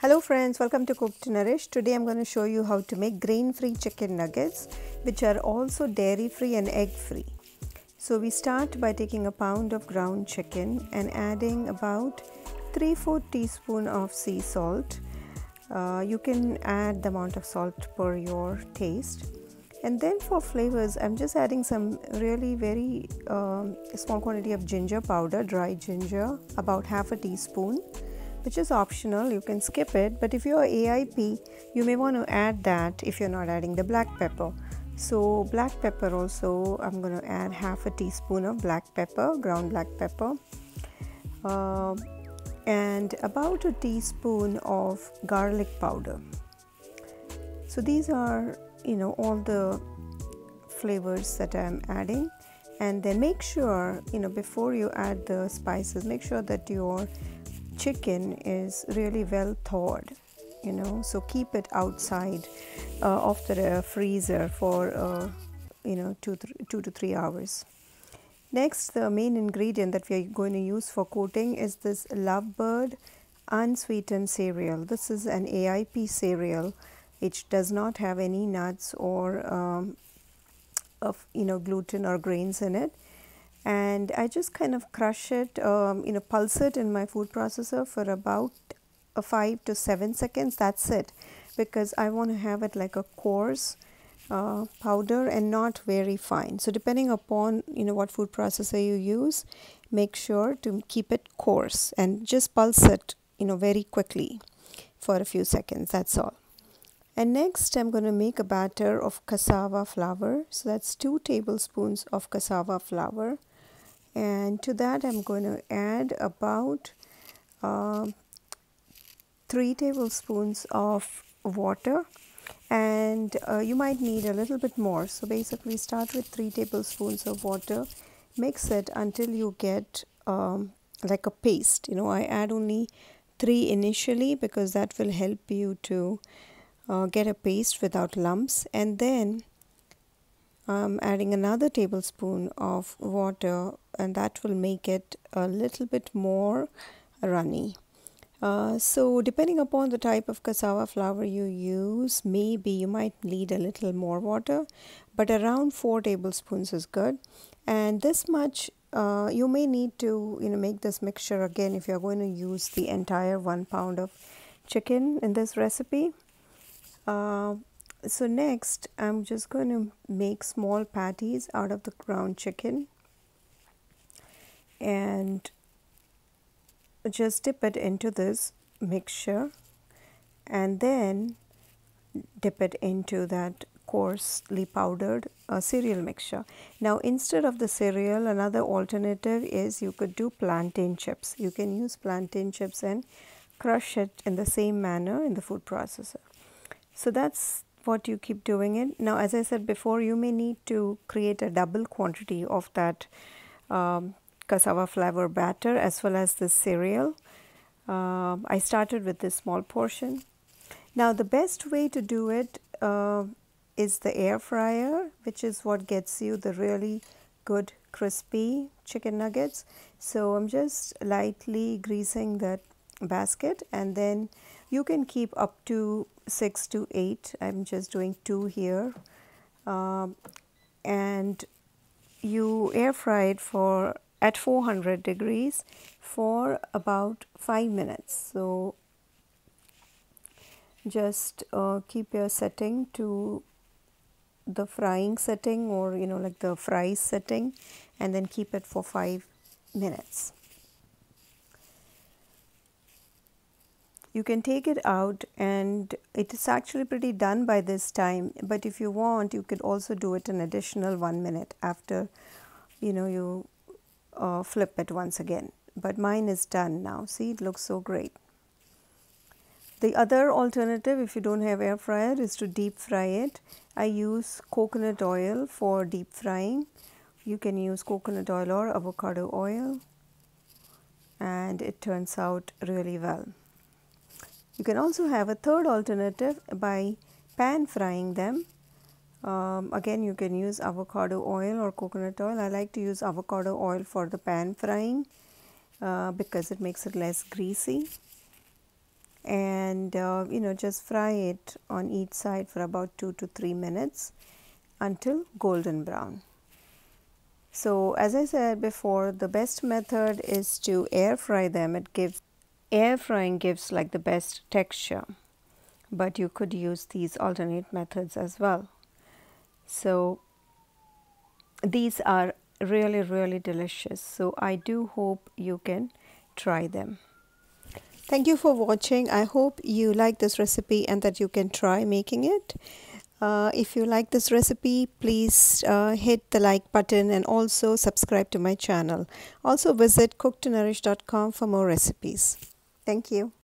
Hello friends, welcome to Cook to Nourish. Today I'm going to show you how to make grain-free chicken nuggets which are also dairy-free and egg-free. So we start by taking a pound of ground chicken and adding about 3/4 teaspoon of sea salt. You can add the amount of salt per your taste. And then for flavors, I'm just adding some really very small quantity of ginger powder, dry ginger, about half a teaspoon, which is optional. You can skip it, but if you're AIP, you may want to add that if you're not adding the black pepper. So black pepper also, I'm going to add half a teaspoon of black pepper, ground black pepper, and about a teaspoon of garlic powder. So these are, all the flavors that I'm adding. And then make sure, before you add the spices, make sure that your chicken is really well thawed, so keep it outside of the freezer for 2 to 3 hours. Next, the main ingredient that we are going to use for coating is this Lovebird unsweetened cereal. This is an AIP cereal which does not have any nuts or gluten or grains in it. And I just kind of crush it, pulse it in my food processor for about 5 to 7 seconds. That's it, because I want to have it like a coarse powder and not very fine. So depending upon what food processor you use, make sure to keep it coarse and just pulse it very quickly for a few seconds. That's all. And next I'm going to make a batter of cassava flour. So that's 2 tablespoons of cassava flour. And to that I'm going to add about 3 tablespoons of water, and you might need a little bit more. So basically start with 3 tablespoons of water, mix it until you get like a paste. I add only 3 initially because that will help you to get a paste without lumps, and then I'm adding another tablespoon of water, and that will make it a little bit more runny. So depending upon the type of cassava flour you use, maybe you might need a little more water, but around 4 tablespoons is good. And this much you may need to make this mixture again if you're going to use the entire 1 pound of chicken in this recipe. So next I'm just going to make small patties out of the ground chicken and just dip it into this mixture and then dip it into that coarsely powdered cereal mixture. Now instead of the cereal, another alternative is you could do plantain chips. You can use plantain chips and crush it in the same manner in the food processor. So that's what you keep doing it. Now, as I said before, you may need to create a double quantity of that cassava flour batter as well as the cereal. I started with this small portion. Now, the best way to do it is the air fryer, which is what gets you the really good crispy chicken nuggets. So I'm just lightly greasing that basket, and then you can keep up to 6 to 8. I'm just doing 2 here, and you air fry it at 400 degrees for about 5 minutes. So just keep your setting to the frying setting, or like the fries setting, and then keep it for 5 minutes. You can take it out, and it is actually pretty done by this time, but if you want, you could also do it an additional 1 minute after you flip it once again. But mine is done now. See, it looks so great. The other alternative, if you don't have air fryer, is to deep fry it. I use coconut oil for deep frying. You can use coconut oil or avocado oil, and it turns out really well. You can also have a third alternative by pan frying them. Again, you can use avocado oil or coconut oil. I like to use avocado oil for the pan frying because it makes it less greasy. And and just fry it on each side for about 2 to 3 minutes until golden brown. So as I said before, the best method is to air fry them. Air frying gives like the best texture, but you could use these alternate methods as well. So these are really delicious. So I do hope you can try them. Thank you for watching. I hope you like this recipe and that you can try making it. If you like this recipe, please hit the like button and also subscribe to my channel. Also visit cooktonourish.com for more recipes. Thank you.